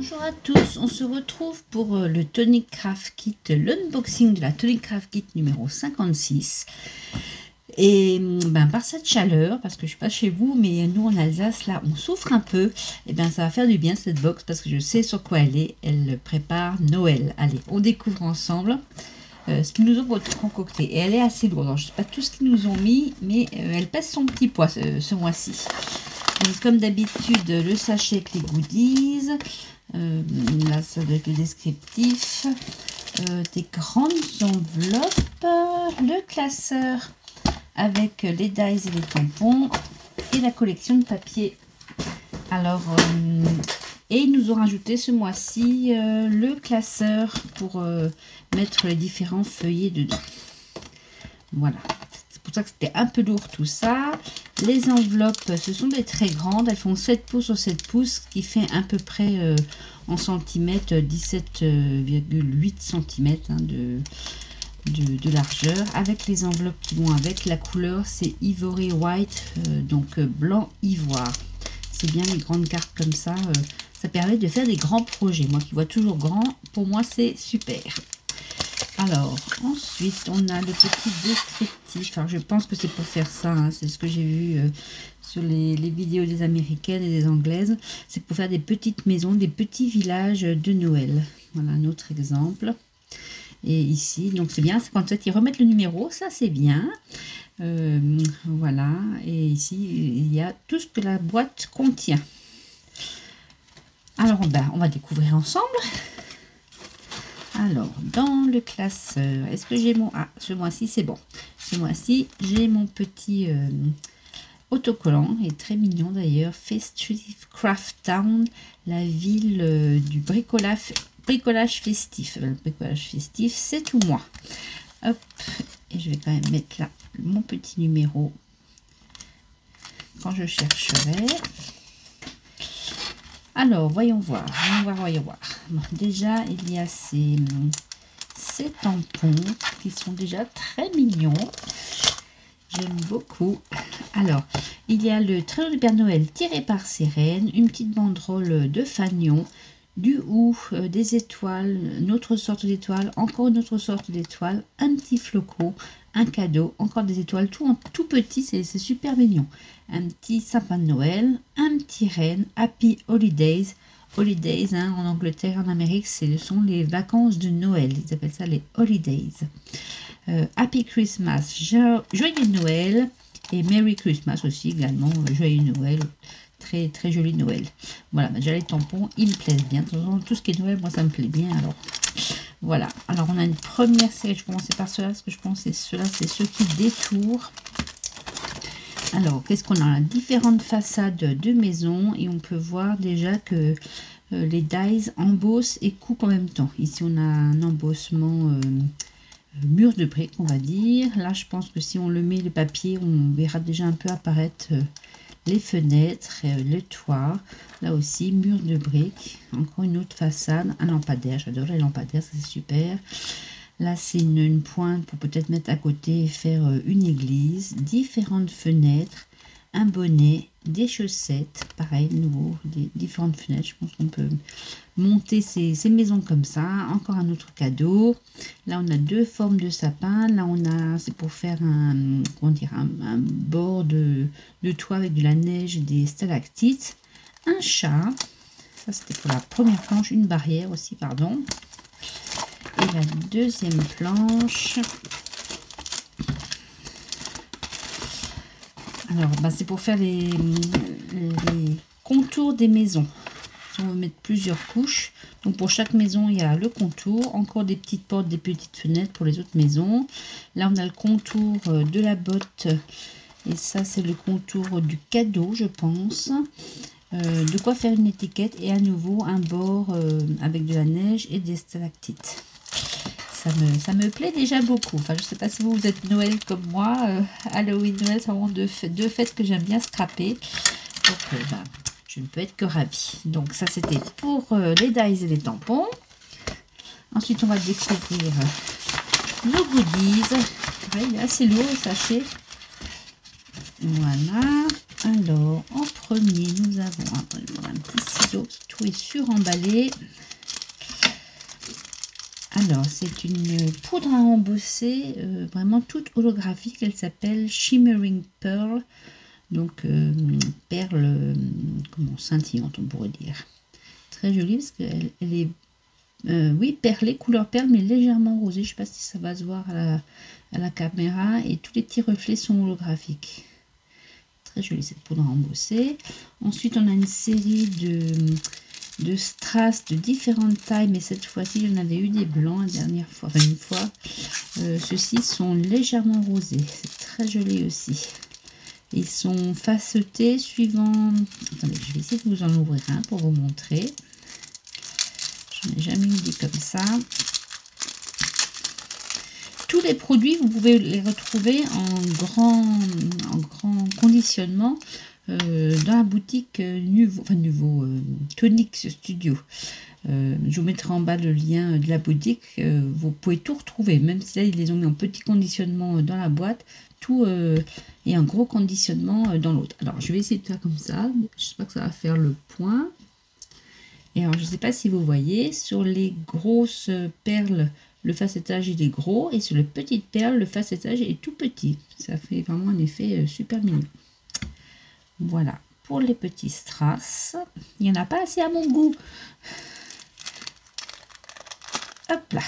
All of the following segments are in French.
Bonjour à tous, on se retrouve pour le Tonic Craft Kit, l'unboxing de la Tonic Craft Kit numéro 56. Et par cette chaleur, parce que je ne suis pas chez vous, mais nous en Alsace, là, on souffre un peu, et ça va faire du bien cette box, parce que je sais sur quoi elle est. Elle prépare Noël. Allez, on découvre ensemble ce qu'ils nous ont concocté. Et elle est assez lourde. Alors, je ne sais pas tout ce qu'ils nous ont mis, mais elle pèse son petit poids ce mois-ci. Donc, comme d'habitude, le sachet avec les goodies. Là, ça doit être le descriptif. Des grandes enveloppes. Le classeur avec les dies et les tampons. Et la collection de papier. Alors, et ils nous ont rajouté ce mois-ci le classeur pour mettre les différents feuillets dedans. Voilà. C'est pour ça que c'était un peu lourd tout ça. Les enveloppes, ce sont des très grandes. Elles font 7 pouces sur 7 pouces, ce qui fait à peu près en centimètres 17,8 cm de largeur. Avec les enveloppes qui vont avec, la couleur c'est Ivory White, donc blanc ivoire. C'est bien les grandes cartes comme ça. Ça permet de faire des grands projets. Moi qui vois toujours grand, pour moi c'est super. Alors, ensuite, on a le petit descriptif. Alors, je pense que c'est pour faire ça. Hein. C'est ce que j'ai vu sur les vidéos des américaines et des anglaises. C'est pour faire des petites maisons, des petits villages de Noël. Voilà un autre exemple. Et ici, donc c'est bien. C'est quand ils remettent le numéro. Ça, c'est bien. Voilà. Et ici, il y a tout ce que la boîte contient. Alors, on va découvrir ensemble. Alors, dans le classeur, est-ce que j'ai mon... Ah, ce mois-ci, c'est bon. Ce mois-ci, j'ai mon petit autocollant, il est très mignon d'ailleurs. Festive Craft Town, la ville du bricolage festif. Le bricolage festif, c'est tout moi. Hop, et je vais quand même mettre là mon petit numéro quand je chercherai. Alors, voyons voir. Bon, déjà, il y a ces tampons qui sont déjà très mignons. J'aime beaucoup. Alors, il y a le trésor du Père Noël tiré par Sirène, une petite banderole de fanion, du hou, des étoiles, une autre sorte d'étoile, encore une autre sorte d'étoile, un petit flocon, un cadeau, encore des étoiles, tout en tout petit, c'est super mignon. Un petit sapin de Noël, un petit renne, Happy Holidays. Holidays, hein, en Angleterre, en Amérique, ce sont les vacances de Noël. Ils appellent ça les Holidays. Happy Christmas, joyeux Noël. Et Merry Christmas aussi, également, joyeux Noël. Très, très joli Noël. Voilà, déjà les tampons, ils me plaisent bien. Tout ce qui est Noël, moi, ça me plaît bien. Alors, voilà. Alors, on a une première série. Je vais commencer par ceux-là, parce que je pense que ceux-là, c'est ceux qui détourent. Alors, qu'est-ce qu'on a? Différentes façades de maison et on peut voir déjà que les dies embossent et coupent en même temps. Ici, on a un embossement mur de briques, on va dire. Là, je pense que si on le met le papier, on verra déjà un peu apparaître les fenêtres, le toit. Là aussi, mur de briques. Encore une autre façade, un lampadaire. J'adore les lampadaires, c'est super. Là, c'est une pointe pour peut-être mettre à côté et faire une église. Différentes fenêtres, un bonnet, des chaussettes. Pareil, nouveau, des différentes fenêtres. Je pense qu'on peut monter ces maisons comme ça. Encore un autre cadeau. Là, on a deux formes de sapin. Là, c'est pour faire un bord de toit avec de la neige et des stalactites. Un chat. Ça, c'était pour la première planche. Une barrière aussi, pardon. Et la deuxième planche, alors c'est pour faire les contours des maisons. On va mettre plusieurs couches. Donc pour chaque maison, il y a le contour, encore des petites portes, des petites fenêtres pour les autres maisons. Là, on a le contour de la botte. Et ça, c'est le contour du cadeau, je pense. De quoi faire une étiquette et à nouveau un bord avec de la neige et des stalactites. Ça me plaît déjà beaucoup. Enfin, je ne sais pas si vous êtes Noël comme moi. Halloween, Noël, c'est vraiment deux fêtes que j'aime bien scraper. Donc, je ne peux être que ravie. Donc, ça, c'était pour les dies et les tampons. Ensuite, on va découvrir nos goodies. Ouais, il est assez lourd, le sachet. Voilà. Alors, en premier, nous avons un petit ciseau qui tout est suremballé. Alors, c'est une poudre à embosser, vraiment toute holographique. Elle s'appelle Shimmering Pearl. Donc, perle, comment, scintillante, on pourrait dire. Très jolie parce qu'elle est, oui, perlée, couleur perle, mais légèrement rosée. Je ne sais pas si ça va se voir à la caméra. Et tous les petits reflets sont holographiques. Très jolie cette poudre à embosser. Ensuite, on a une série de strass de différentes tailles, mais cette fois-ci j'en avais eu des blancs la dernière fois, enfin une fois. Ceux-ci sont légèrement rosés, c'est très joli aussi. Ils sont facetés suivant, attendez, je vais essayer de vous en ouvrir un pour vous montrer. J'en ai jamais eu des comme ça. Tous les produits, vous pouvez les retrouver en grand conditionnement dans la boutique Nouveau Tonic Studio. Je vous mettrai en bas le lien de la boutique. Vous pouvez tout retrouver, même si là ils les ont mis en petit conditionnement dans la boîte. Tout est en gros conditionnement dans l'autre. Alors je vais essayer de faire comme ça. J'espère que ça va faire le point. Et alors je ne sais pas si vous voyez, sur les grosses perles, le facettage il est gros, et sur les petites perles, le facettage est tout petit. Ça fait vraiment un effet super mignon. Voilà, pour les petits strass. Il n'y en a pas assez à mon goût. Hop là.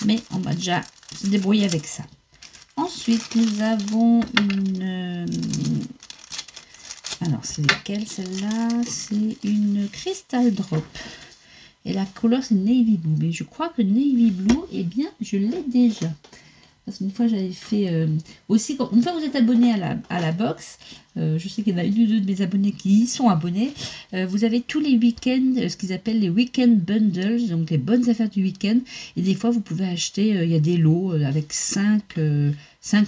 Mais on va déjà se débrouiller avec ça. Ensuite, nous avons une... alors, c'est lesquelles celle-là? C'est une Crystal Drop. Et la couleur, c'est Navy Blue. Mais je crois que Navy Blue, eh bien, je l'ai déjà. Parce qu'une fois, j'avais fait aussi... Une fois que vous êtes abonné à la box, je sais qu'il y en a une ou deux de mes abonnés qui y sont abonnés, vous avez tous les week-ends, ce qu'ils appellent les week-end bundles, donc les bonnes affaires du week-end. Et des fois, vous pouvez acheter, il y a des lots avec 5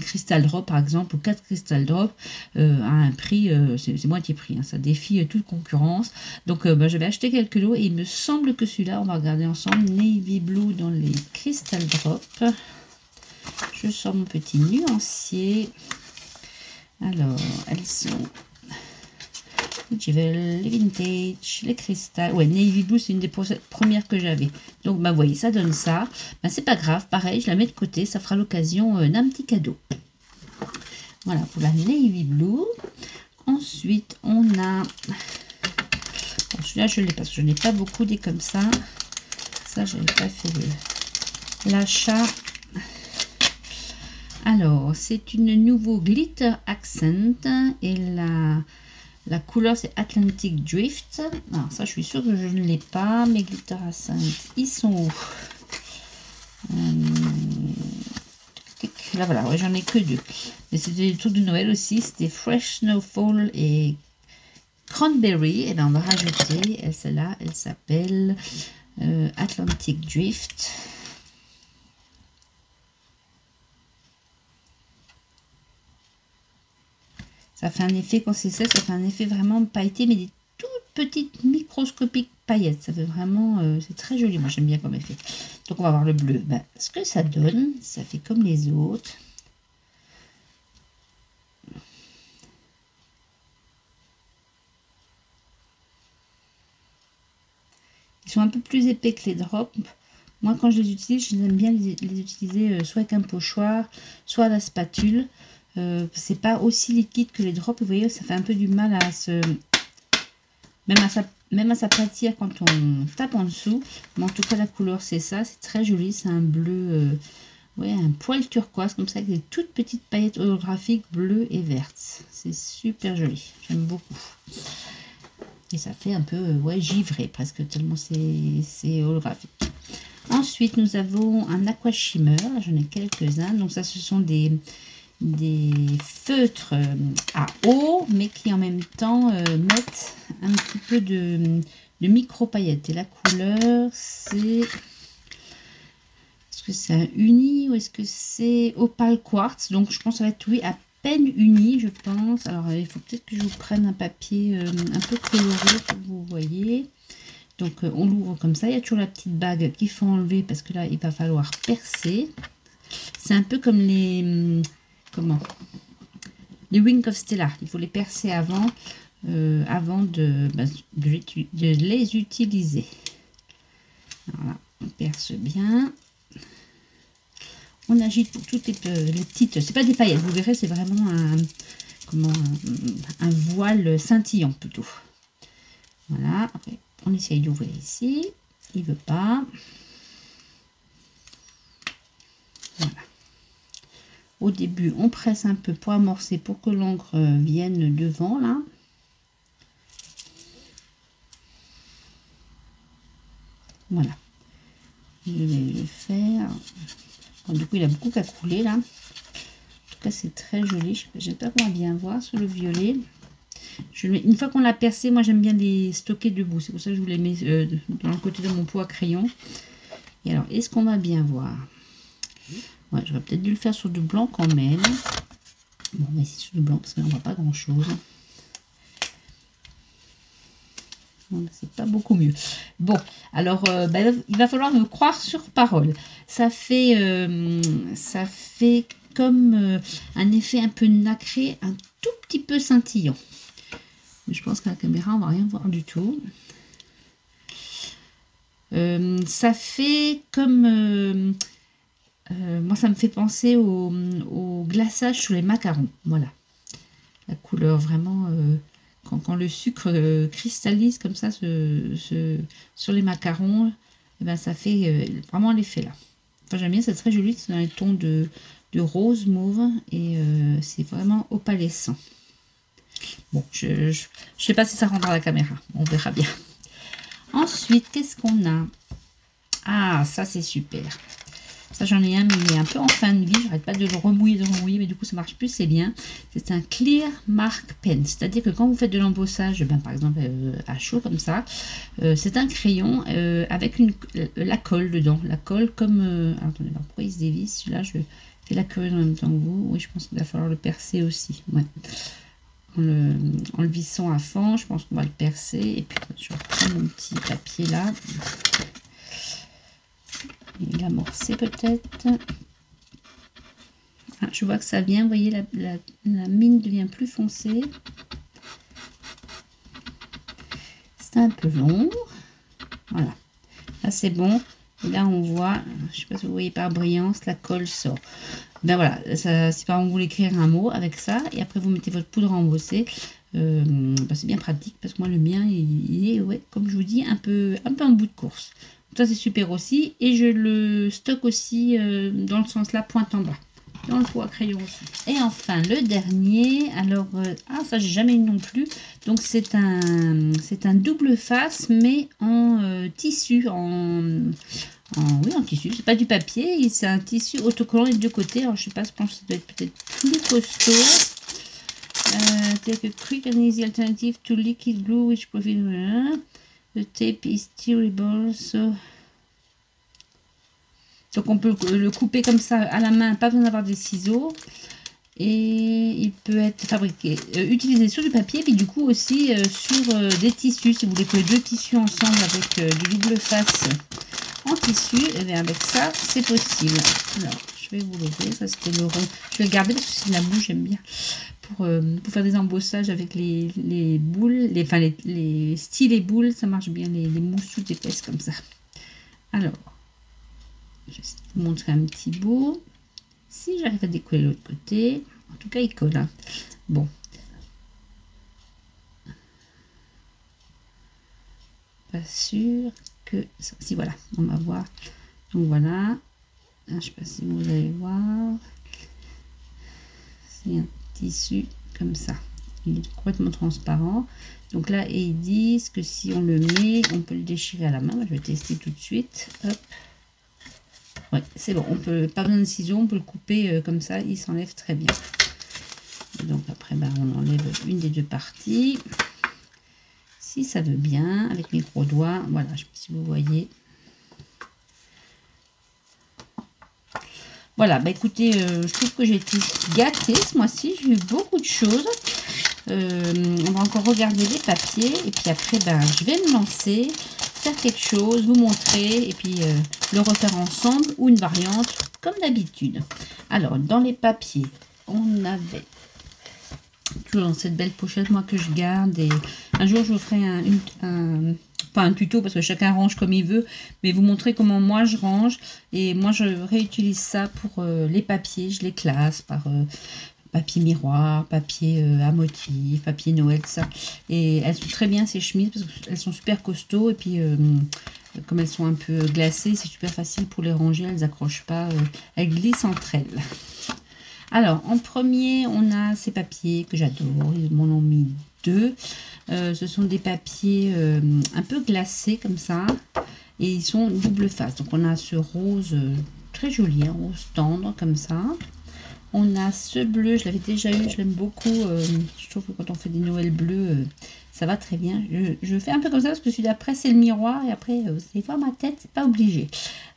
Crystal Drop, par exemple, ou 4 Crystal Drop, à un prix, c'est moitié prix, hein, ça défie toute concurrence. Donc, j'avais acheté quelques lots, et il me semble que celui-là, on va regarder ensemble, Navy Blue dans les Crystal Drop. Je sors mon petit nuancier. Alors, elles sont les vintage, les cristal. Ouais, Navy Blue, c'est une des premières que j'avais. Donc, bah, vous voyez, ça donne ça. Bah, c'est pas grave, pareil, je la mets de côté. Ça fera l'occasion d'un petit cadeau. Voilà, pour la Navy Blue. Ensuite, on a... Bon, celui-là, je l'ai parce que je n'ai pas beaucoup des comme ça. Ça, je n'avais pas fait l'achat. Alors, c'est une nouveau Glitter Accent et la couleur c'est Atlantic Drift. Alors ça, je suis sûre que je ne l'ai pas. Mes Glitter Accent, ils sont où? Là, voilà, ouais, j'en ai que 2. Mais c'était des trucs de Noël aussi. C'était Fresh Snowfall et Cranberry. Et bien, on va rajouter celle-là. Elle s'appelle Atlantic Drift. Ça fait un effet, quand c'est ça fait un effet vraiment pailleté, mais des toutes petites microscopiques paillettes. Ça fait vraiment, c'est très joli. Moi, j'aime bien comme effet. Donc, on va voir le bleu. Ben, ce que ça donne, ça fait comme les autres. Ils sont un peu plus épais que les drops. Moi, quand je les utilise, j'aime bien les utiliser soit avec un pochoir, soit à la spatule. C'est pas aussi liquide que les drops. Vous voyez, ça fait un peu du mal à se... Même à s'aplatir quand on tape en dessous. Mais en tout cas, la couleur, c'est ça. C'est très joli. C'est un bleu... ouais, un poil turquoise, comme ça, avec des toutes petites paillettes holographiques bleues et vertes. C'est super joli. J'aime beaucoup. Et ça fait un peu, ouais, givré, presque, tellement c'est holographique. Ensuite, nous avons un aqua shimmer. J'en ai quelques-uns. Donc ça, ce sont des feutres à eau, mais qui en même temps mettent un petit peu de micro paillettes. Et la couleur, c'est... Est-ce que c'est un uni ou est-ce que c'est opal quartz? Donc je pense que ça va être, oui, à peine uni, je pense. Alors il faut peut-être que je vous prenne un papier un peu coloré pour que vous voyez. Donc on l'ouvre comme ça. Il y a toujours la petite bague qu'il faut enlever parce que là il va falloir percer. C'est un peu comme les... comment? Les Wings of Stella. Il faut les percer avant. avant de les utiliser. Voilà, on perce bien. On agite pour toutes les petites, c'est pas des paillettes, vous verrez, c'est vraiment un voile scintillant plutôt. Voilà, après on essaye d'ouvrir ici, il veut pas. Voilà. Au début, on presse un peu pour amorcer, pour que l'encre vienne devant là. Voilà. Je vais le faire. Bon, du coup, il a beaucoup qu'à couler là. En tout cas, c'est très joli. J'espère qu'on va bien voir sur le violet. Une fois qu'on l'a percé, moi j'aime bien les stocker debout. C'est pour ça que je vous les mets dans le côté de mon pot à crayon. Et alors, est-ce qu'on va bien voir? Ouais, j'aurais peut-être dû le faire sur du blanc quand même. Bon, on va essayer sur du blanc parce qu'on ne voit pas grand-chose. C'est pas beaucoup mieux. Bon, alors il va falloir me croire sur parole. Ça fait comme un effet un peu nacré, un tout petit peu scintillant. Mais je pense qu'à la caméra, on va rien voir du tout. Ça fait comme... moi, ça me fait penser au glaçage sur les macarons. Voilà. La couleur vraiment... Quand le sucre cristallise comme ça sur les macarons, et ben ça fait vraiment l'effet là. Enfin, j'aime bien, c'est très joli, c'est dans les tons de rose mauve et c'est vraiment opalescent. Bon, je sais pas si ça rendra la caméra, on verra bien. Ensuite, qu'est-ce qu'on a? Ah, ça c'est super. Ça, j'en ai un, mais il est un peu en fin de vie. J'arrête pas de le remouiller, mais du coup, ça marche plus, c'est bien. C'est un Clear Mark Pen. C'est-à-dire que quand vous faites de l'embossage, ben, par exemple, à chaud comme ça, c'est un crayon avec la colle dedans. La colle comme... attendez, pourquoi il se dévisse? Celui-là, je fais la curieuse en même temps que vous. Oui, je pense qu'il va falloir le percer aussi. Ouais. En le vissant à fond, je pense qu'on va le percer. Et puis, je reprends mon petit papier là. Il amorcé peut-être. Ah, je vois que ça vient, vous voyez, la mine devient plus foncée. C'est un peu long. Voilà. Là, c'est bon. Et là, on voit, je ne sais pas si vous voyez par brillance, la colle sort. Ben voilà, si par exemple vous voulez écrire un mot avec ça, et après vous mettez votre poudre à embosser, ben c'est bien pratique parce que moi, le mien, il est, ouais, comme je vous dis, un peu en bout de course. Ça c'est super aussi, et je le stocke aussi dans le sens là, pointe en bas, dans le pot à crayon aussi. Et enfin le dernier, alors ça j'ai jamais eu non plus, donc c'est un double face mais en tissu, oui, en tissu, c'est pas du papier, c'est un tissu autocollant des deux côtés. Alors je sais pas, je pense que ça doit être peut-être plus costaud. Take a quick and easy alternative to liquid glue which profit. The tape is tearable, so... Donc on peut le couper comme ça à la main, pas besoin d'avoir des ciseaux. Et il peut être fabriqué, utilisé sur du papier, puis du coup aussi sur des tissus. Si vous voulez coller deux tissus ensemble avec du double face en tissu, et bien avec ça c'est possible. Alors je vais vous l'ouvrir, ça c'était le rond. Je vais le garder parce que c'est de la mouche, j'aime bien. Pour faire des embossages avec les boules, les styles et boules, ça marche bien, les mousses toutes épaisses comme ça. Alors, je vais vous montrer un petit bout. Si j'arrive à décoller l'autre côté, en tout cas il colle. Hein. Bon. Pas sûr que... Si voilà, on va voir. Donc voilà. Je ne sais pas si vous allez voir. C'est un tissu comme ça, il est complètement transparent. Donc là, et ils disent que si on le met, on peut le déchirer à la main. Moi, je vais tester tout de suite. Hop. Ouais, c'est bon, on peut, pas besoin de ciseaux, on peut le couper comme ça, il s'enlève très bien. Et donc après, ben, on enlève une des deux parties. Si ça veut bien, avec mes gros doigts, voilà, je sais pas si vous voyez. Voilà, bah écoutez, je trouve que j'ai été gâtée ce mois-ci. J'ai eu beaucoup de choses. On va encore regarder les papiers. Et puis après, ben, je vais me lancer, faire quelque chose, vous montrer. Et puis le refaire ensemble ou une variante, comme d'habitude. Alors, dans les papiers, on avait toujours dans cette belle pochette, moi, que je garde. Et un jour, je vous ferai pas un tuto, parce que chacun range comme il veut, mais vous montrer comment moi, je range. Et moi, je réutilise ça pour les papiers. Je les classe par papier miroir, papier à motif, papier Noël, tout ça. Et elles sont très bien, ces chemises, parce qu'elles sont super costauds. Et puis, comme elles sont un peu glacées, c'est super facile pour les ranger. Elles n'accrochent pas, elles glissent entre elles. Alors, en premier, on a ces papiers que j'adore. Ils m'en ont mis 2. Ce sont des papiers un peu glacés comme ça. Et ils sont double face. Donc, on a ce rose très joli, un rose tendre comme ça. On a ce bleu, je l'avais déjà eu, je l'aime beaucoup. Je trouve que quand on fait des Noëls bleus, ça va très bien. Je fais un peu comme ça parce que celui d'après, c'est le miroir. Et après, vous allez voir ma tête, c'est pas obligé.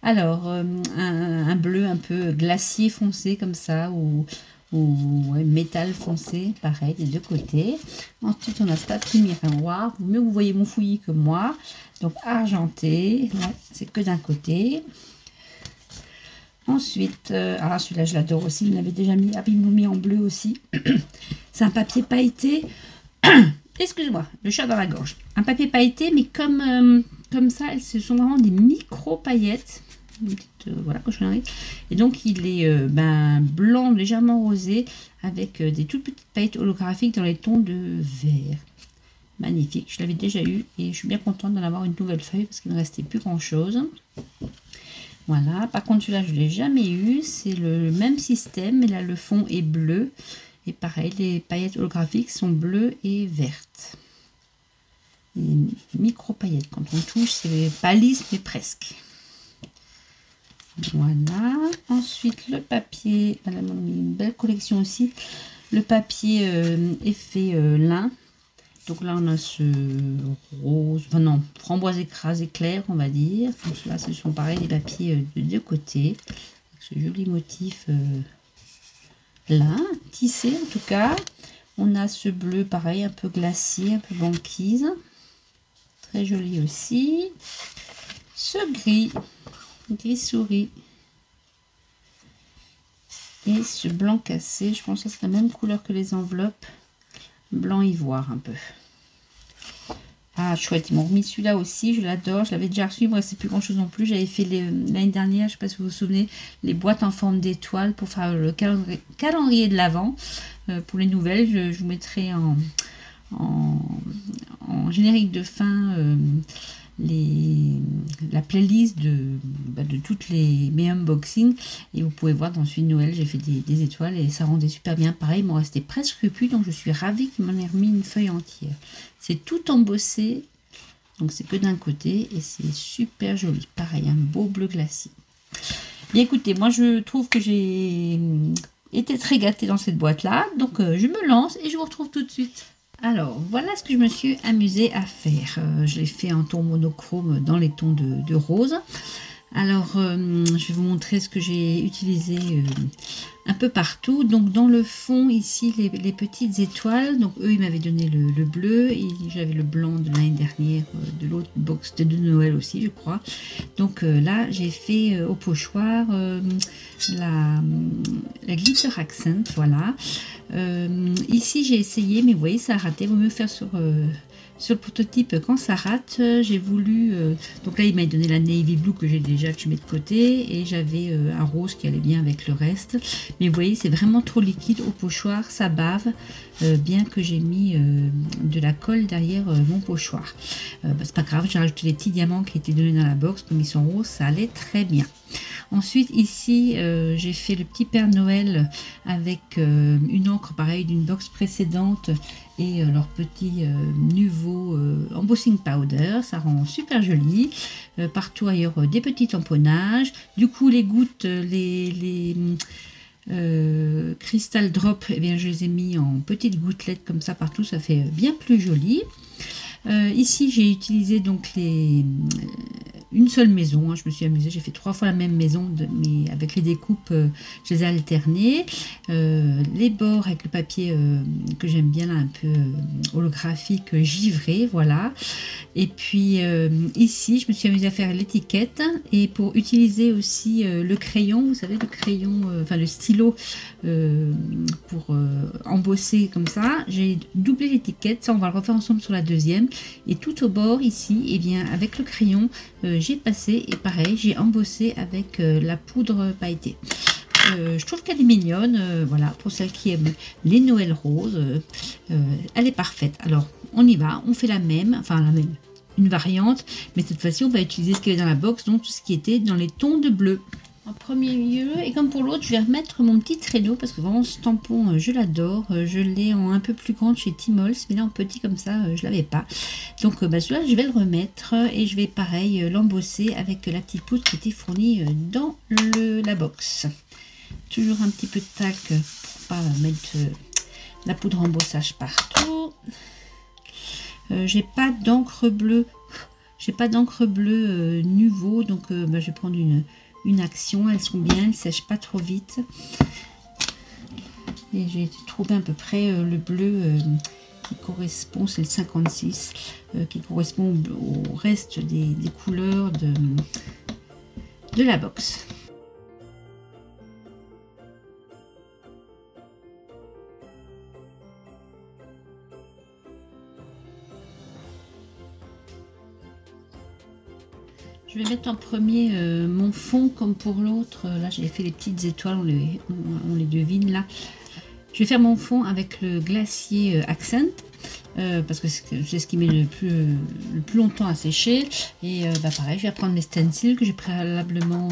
Alors, un bleu un peu glacier foncé comme ça, ou ouais, métal foncé, pareil, des deux côtés. Ensuite, on a ce papier miroir. Mieux que vous voyez mon fouillis que moi. Donc, argenté, ouais, c'est que d'un côté. Ensuite, ah celui-là je l'adore aussi, il m'avait déjà mis, ils m'ont mis en bleu aussi. C'est un papier pailleté, excusez-moi, le chat dans la gorge. Un papier pailleté, mais comme ça, ce sont vraiment des micro paillettes. Une petite, voilà, cochonnerie. Et donc il est blanc, légèrement rosé, avec des toutes petites paillettes holographiques dans les tons de vert. Magnifique, je l'avais déjà eu et je suis bien contente d'en avoir une nouvelle feuille parce qu'il ne restait plus grand chose. Voilà, par contre celui-là je ne l'ai jamais eu, c'est le même système, mais là le fond est bleu. Et pareil, les paillettes holographiques sont bleues et vertes. Les micro-paillettes, quand on touche, c'est pas lisse, mais presque. Voilà, ensuite le papier, elle a mis une belle collection aussi. Le papier effet lin. Donc là, on a ce rose, enfin non, framboise écrasée clair, on va dire. Donc là, ce sont pareil des papiers de deux côtés. Avec ce joli motif là, tissé en tout cas. On a ce bleu pareil, un peu glacier, un peu banquise. Très joli aussi. Ce gris souris. Et ce blanc cassé, je pense que c'est la même couleur que les enveloppes. Blanc ivoire un peu. Ah chouette, ils m'ont remis celui-là aussi, je l'adore, je l'avais déjà reçu, moi c'est plus grand chose non plus. J'avais fait l'année dernière, je ne sais pas si vous vous souvenez, les boîtes en forme d'étoile pour faire le calendrier de l'Avent. Pour les nouvelles, je vous mettrai en générique de fin la playlist de toutes mes unboxings, et vous pouvez voir dans celui de Noël j'ai fait des étoiles et ça rendait super bien. Pareil, il m'en restait presque plus, donc je suis ravie qu'il m'en ait remis une feuille entière. C'est tout embossé, donc c'est que d'un côté et c'est super joli. Pareil, un beau bleu glacier. Bien écoutez, moi je trouve que j'ai été très gâtée dans cette boîte là, donc je me lance et je vous retrouve tout de suite. Alors, voilà ce que je me suis amusée à faire. Je l'ai fait en ton monochrome dans les tons de rose. Alors, je vais vous montrer ce que j'ai utilisé un peu partout. Donc, dans le fond, ici, les petites étoiles. Donc, eux, ils m'avaient donné le bleu. Et j'avais le blanc de l'année dernière, de l'autre box de Noël aussi, je crois. Donc, là, j'ai fait au pochoir la glitter accent, voilà. Ici j'ai essayé, mais vous voyez ça a raté. Il vaut mieux faire sur le prototype quand ça rate. J'ai voulu donc là il m'a donné la navy blue que j'ai déjà, que je mets de côté, et j'avais un rose qui allait bien avec le reste, mais vous voyez c'est vraiment trop liquide au pochoir, ça bave, bien que j'ai mis de la colle derrière mon pochoir. C'est pas grave, j'ai rajouté les petits diamants qui étaient donnés dans la box, comme ils sont roses, ça allait très bien. Ensuite ici j'ai fait le petit Père Noël avec une encre pareille d'une box précédente et leur petit nouveau embossing powder, ça rend super joli. Partout ailleurs des petits tamponnages, du coup les gouttes, les Crystal Drop, eh bien je les ai mis en petites gouttelettes comme ça partout, ça fait bien plus joli. Ici j'ai utilisé donc une seule maison, hein, je me suis amusée, j'ai fait 3 fois la même maison, mais avec les découpes, je les ai alternées. Les bords avec le papier que j'aime bien, là, un peu holographique, givré, voilà. Et puis ici, je me suis amusée à faire l'étiquette. Et pour utiliser aussi le crayon, vous savez, le crayon, enfin le stylo pour embosser comme ça, j'ai doublé l'étiquette. Ça, on va le refaire ensemble sur la deuxième. Et tout au bord ici, et bien avec le crayon, j'ai passé et pareil, j'ai embossé avec la poudre pailletée. Je trouve qu'elle est mignonne, voilà, pour celles qui aiment les Noël roses, elle est parfaite. Alors, on y va, on fait la même, enfin la même, une variante, mais cette fois-ci, on va utiliser ce qu'il y avait dans la box, donc tout ce qui était dans les tons de bleu. En premier lieu, et comme pour l'autre, je vais remettre mon petit traîneau, parce que vraiment, ce tampon, je l'adore. Je l'ai en un peu plus grande chez Timols, mais là, en petit comme ça, je l'avais pas. Donc, celui-là, je vais le remettre, et je vais, pareil, l'embosser avec la petite poudre qui était fournie dans la box. Toujours un petit peu de tac pour pas mettre la poudre embossage partout. J'ai pas d'encre bleue. J'ai pas d'encre bleue Nuvo, donc je vais prendre une action. Elles sont bien, elles sèchent pas trop vite. Et j'ai trouvé à peu près le bleu qui correspond, c'est le 56, qui correspond au reste des couleurs de la box. Je vais mettre en premier mon fond comme pour l'autre. Là, j'ai fait les petites étoiles, on les devine là. Je vais faire mon fond avec le glacier Accent. Parce que c'est ce qui met le plus longtemps à sécher. Et pareil, je vais prendre mes stencils que j'ai préalablement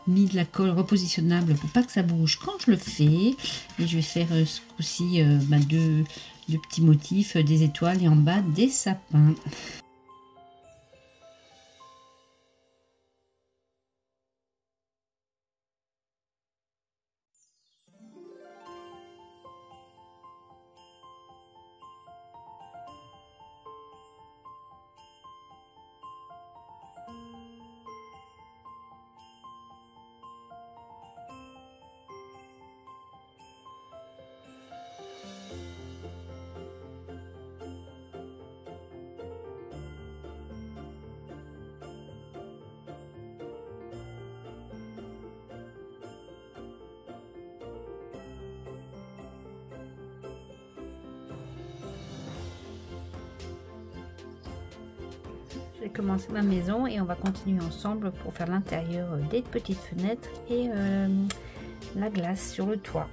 mis de la colle repositionnable pour pas que ça bouge quand je le fais. Et je vais faire ce coup-ci deux petits motifs, des étoiles et en bas des sapins. J'ai commencé ma maison et on va continuer ensemble pour faire l'intérieur des petites fenêtres et la glace sur le toit.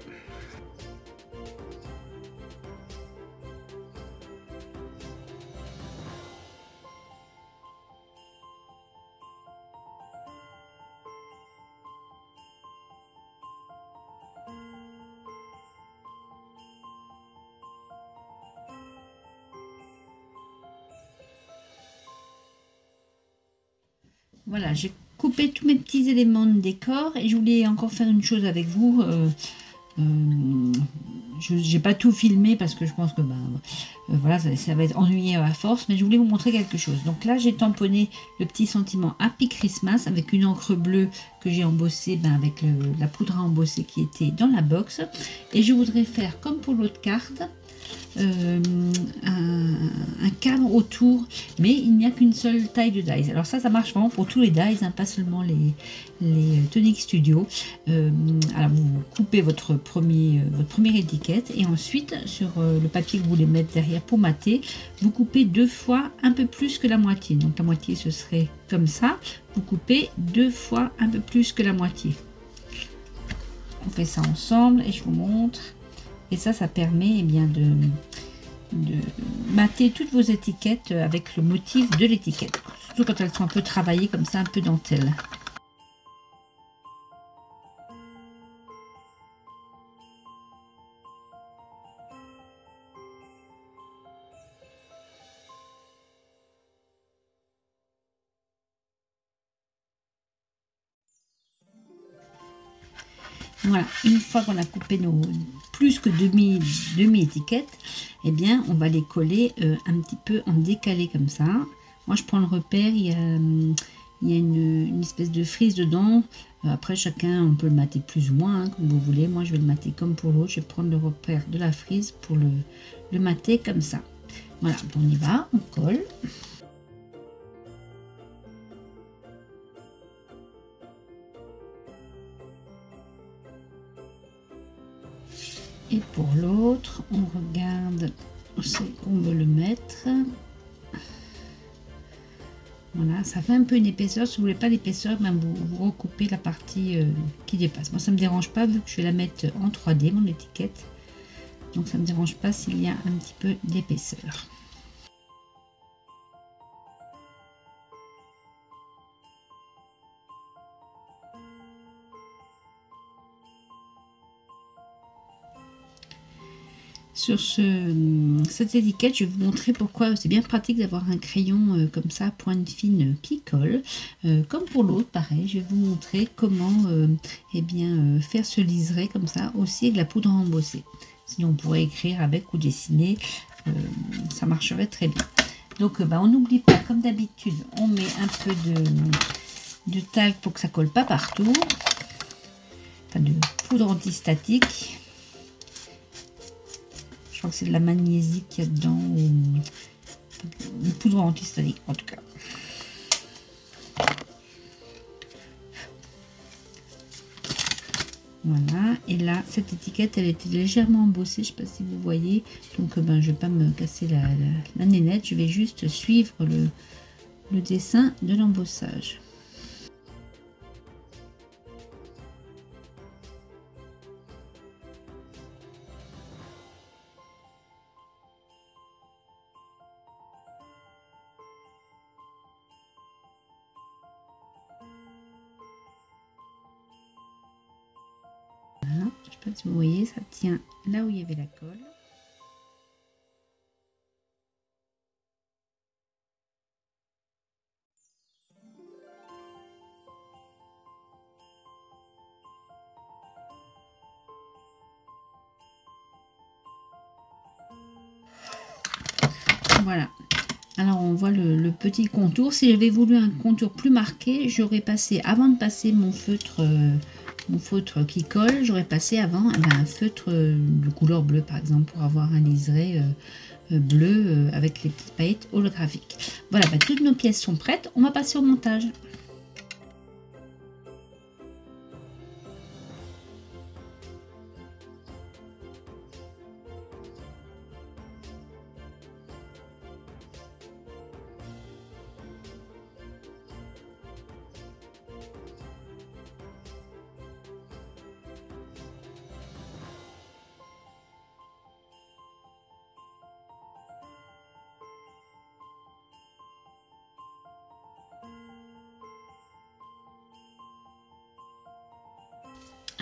Voilà, j'ai coupé tous mes petits éléments de décor et je voulais encore faire une chose avec vous. Je n'ai pas tout filmé parce que je pense que voilà, ça va être ennuyé à force, mais je voulais vous montrer quelque chose. Donc là, j'ai tamponné le petit sentiment Happy Christmas avec une encre bleue que j'ai embossée avec la poudre à embosser qui était dans la box. Et je voudrais faire comme pour l'autre carte. Un cadre autour, mais il n'y a qu'une seule taille de dies. Alors ça marche vraiment pour tous les dies, hein, pas seulement les Tonic Studio. Alors vous coupez votre première étiquette et ensuite sur le papier que vous voulez mettre derrière pour mater, vous coupez 2 fois un peu plus que la moitié. Donc la moitié ce serait comme ça, vous coupez 2 fois un peu plus que la moitié. On fait ça ensemble et je vous montre. Et ça permet bien de mater toutes vos étiquettes avec le motif de l'étiquette. Surtout quand elles sont un peu travaillées comme ça, un peu dentelle. Voilà, une fois qu'on a coupé nos plus que demi étiquettes, eh bien on va les coller un petit peu en décalé comme ça. Moi je prends le repère, il y a une espèce de frise dedans. Après chacun on peut le mater plus ou moins, hein, comme vous voulez. Moi je vais le mater comme pour l'autre, je vais prendre le repère de la frise pour le mater comme ça. Voilà, on y va, on colle. Et pour l'autre, on regarde où c'est qu'on veut le mettre. Voilà, ça fait un peu une épaisseur. Si vous voulez pas l'épaisseur, ben vous recoupez la partie qui dépasse. Moi, ça me dérange pas vu que je vais la mettre en 3D, mon étiquette. Donc, ça me dérange pas s'il y a un petit peu d'épaisseur. Sur cette étiquette, je vais vous montrer pourquoi c'est bien pratique d'avoir un crayon comme ça, à pointe fine qui colle. Comme pour l'autre, pareil, je vais vous montrer comment faire ce liseré comme ça, aussi avec la poudre à embosser. Sinon, on pourrait écrire avec ou dessiner, ça marcherait très bien. Donc, on n'oublie pas, comme d'habitude, on met un peu de talc pour que ça colle pas partout. Enfin, de poudre antistatique. Je crois que c'est de la magnésie qu'il y a dedans, ou une poudre antistatique en tout cas. Voilà, et là, cette étiquette, elle était légèrement embossée, je ne sais pas si vous voyez. Donc, je ne vais pas me casser la nénette, je vais juste suivre le dessin de l'embossage. Voilà, je ne sais pas si vous voyez, ça tient là où il y avait la colle. Voilà. Alors on voit le petit contour. Si j'avais voulu un contour plus marqué, j'aurais passé, avant de passer mon feutre qui colle, j'aurais passé avant un feutre de couleur bleue par exemple, pour avoir un liseré bleu avec les petites paillettes holographiques. Voilà, toutes nos pièces sont prêtes, on va passer au montage.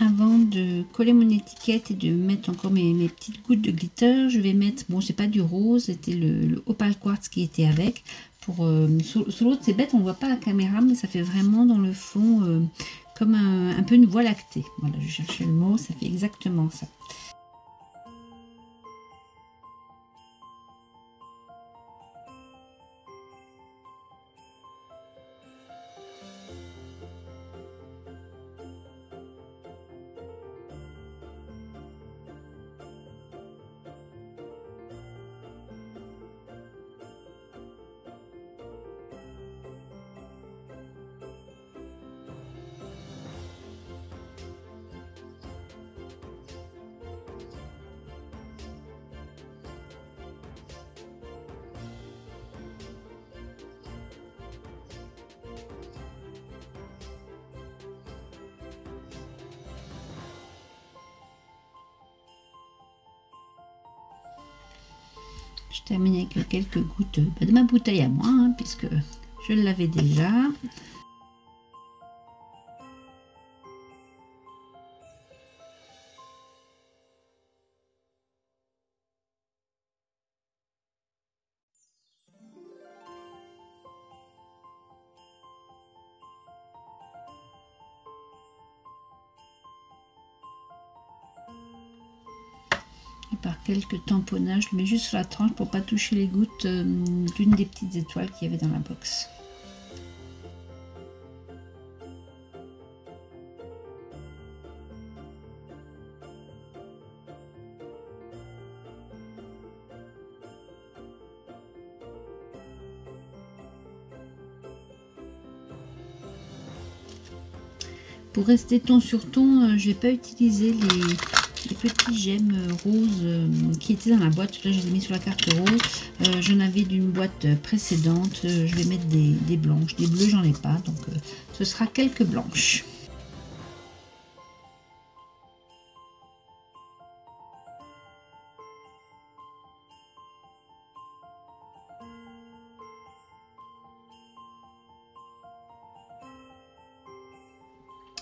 Avant de coller mon étiquette et de mettre encore mes petites gouttes de glitter, je vais mettre, bon c'est pas du rose, c'était le opal quartz qui était avec. Pour sur l'autre c'est bête, on ne voit pas la caméra, mais ça fait vraiment dans le fond comme un peu une voie lactée. Voilà, je cherchais le mot, ça fait exactement ça. Je termine avec quelques gouttes de ma bouteille à moi, hein, puisque je l'avais déjà. Et par quelques tamponnages, je le mets juste sur la tranche pour pas toucher les gouttes d'une des petites étoiles qu'il y avait dans la box. Pour rester ton sur ton, je vais pas utiliser les petits gemmes roses qui étaient dans la boîte. Là, je les ai mis sur la carte rose. J'en avais d'une boîte précédente. Je vais mettre des blanches. Des bleus, j'en ai pas. Donc, ce sera quelques blanches.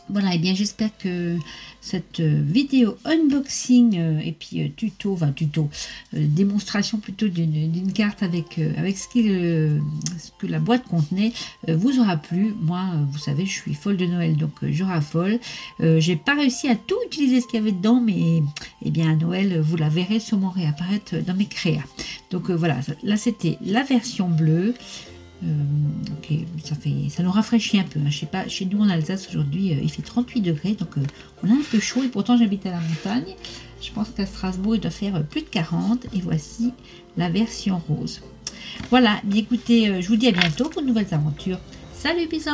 Voilà, et bien j'espère que cette vidéo unboxing et puis tuto, démonstration plutôt d'une carte avec ce que la boîte contenait vous aura plu. Moi, vous savez, je suis folle de Noël, donc je raffole. J'ai pas réussi à tout utiliser ce qu'il y avait dedans, mais eh bien à Noël, vous la verrez sûrement réapparaître dans mes créas. Donc voilà, là c'était la version bleue. Ok, ça nous rafraîchit un peu, hein. Je sais pas, chez nous en Alsace aujourd'hui il fait 38 degrés, donc on a un peu chaud, et pourtant j'habite à la montagne. Je pense qu'à Strasbourg il doit faire plus de 40, et voici la version rose. Voilà, bien écoutez, je vous dis à bientôt pour de nouvelles aventures. Salut, bisous.